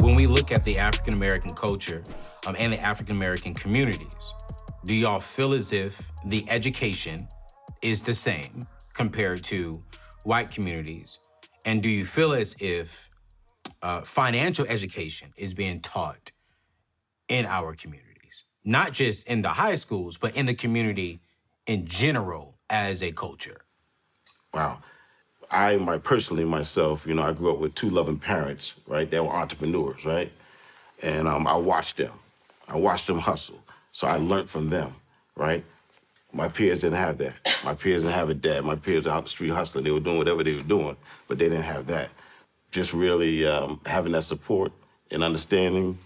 when we look at the African American culture and the African American communities, do y'all feel as if the education is the same compared to white communities? And do you feel as if financial education is being taught in our communities? Not just in the high schools, but in the community in general as a culture? Wow. Personally, myself, I grew up with two loving parents, right? They were entrepreneurs, right? And I watched them. I watched them hustle. So I learned from them, right? My peers didn't have that. My peers didn't have a dad. My peers were out the street hustling. They were doing whatever they were doing, but they didn't have that. Just really having that support and understanding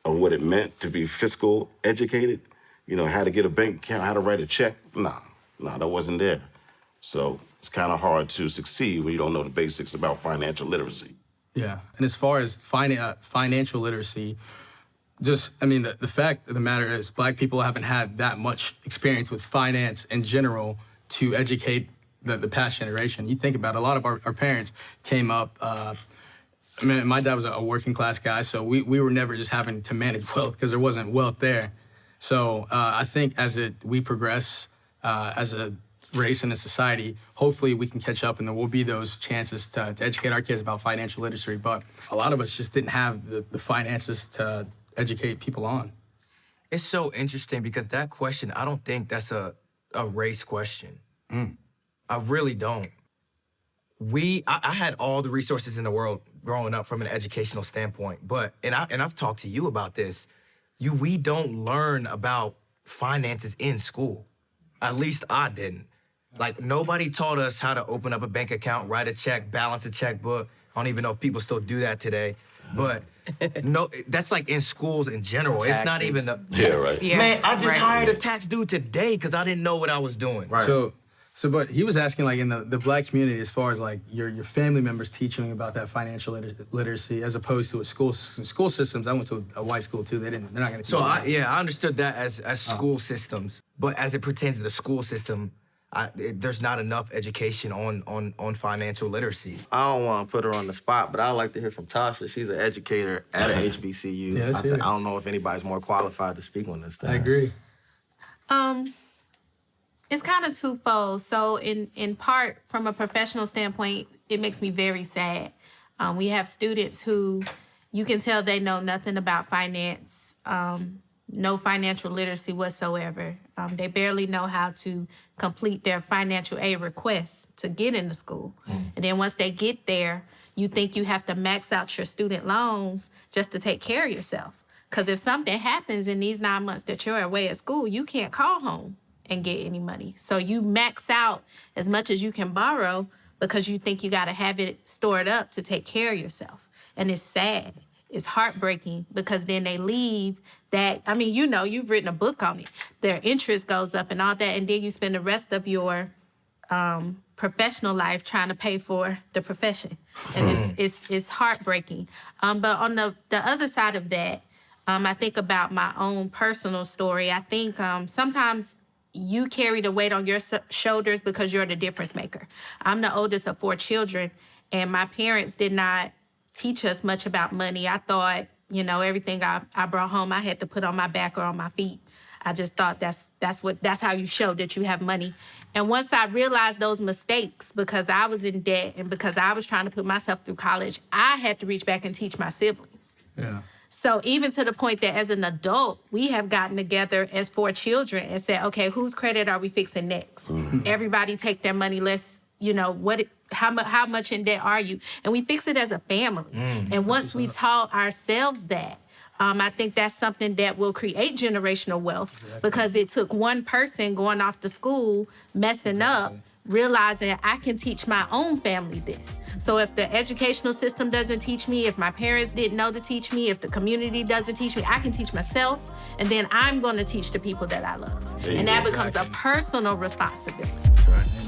of what it meant to be fiscal educated, how to get a bank account, how to write a check. Nah, that wasn't there. So it's kind of hard to succeed when you don't know the basics about financial literacy. Yeah, and as far as financial literacy, the fact of the matter is Black people haven't had that much experience with finance in general to educate the past generation. You think about it, a lot of our parents came up, my dad was a working class guy, so we were never just having to manage wealth because there wasn't wealth there. So I think as we progress as a race and a society, hopefully we can catch up and there will be those chances to educate our kids about financial literacy. But a lot of us just didn't have the finances to educate people on. It's so interesting because that question, I don't think that's a race question. I really don't. I had all the resources in the world growing up from an educational standpoint, but I've talked to you about this. We don't learn about finances in school. At least I didn't. Like, nobody taught us how to open up a bank account, write a check, balance a checkbook. I don't even know if people still do that today. But no, that's like in schools in general. Taxes. It's not even the... Yeah, right. Yeah, man, I just hired a tax dude today because I didn't know what I was doing. Right. But he was asking, like, in the Black community, as far as, like, your family members teaching about that financial literacy as opposed to a school systems. I went to a white school, too. They're not going to teach So, I understood that as school systems. But as it pertains to the school system, there's not enough education on financial literacy. I don't want to put her on the spot, but I'd like to hear from Tasha. She's an educator at a HBCU. Yeah, I don't know if anybody's more qualified to speak on this thing. I agree. It's kind of twofold. So in part, from a professional standpoint, it makes me very sad. We have students who you can tell they know nothing about finance, no financial literacy whatsoever. They barely know how to complete their financial aid requests to get into school. And then once they get there, you think you have to max out your student loans just to take care of yourself. Because if something happens in these 9 months that you're away at school, you can't call home and get any money. So you max out as much as you can borrow because you think you got to have it stored up to take care of yourself. And it's sad. It's heartbreaking because then they leave that. I mean, you've written a book on it. Their interest goes up and all that, and then you spend the rest of your professional life trying to pay for the profession. And it's heartbreaking. But on the other side of that, I think about my own personal story. I think sometimes you carry the weight on your shoulders because you're the difference maker. I'm the oldest of 4 children, and my parents did not teach us much about money. I thought, everything I brought home, I had to put on my back or on my feet. I just thought that's how you show that you have money. And once I realized those mistakes, because I was in debt and because I was trying to put myself through college, I had to reach back and teach my siblings. Yeah. So even to the point that as an adult, we have gotten together as 4 children and said, okay, whose credit are we fixing next? Everybody take their money. Let's, how much in debt are you? And we fix it as a family. And once we taught ourselves that, I think that's something that will create generational wealth because it took one person going off to school, messing up, realizing I can teach my own family this. So if the educational system doesn't teach me, if my parents didn't know to teach me, if the community doesn't teach me, I can teach myself, and then I'm going to teach the people that I love. And that becomes a personal responsibility. That's right.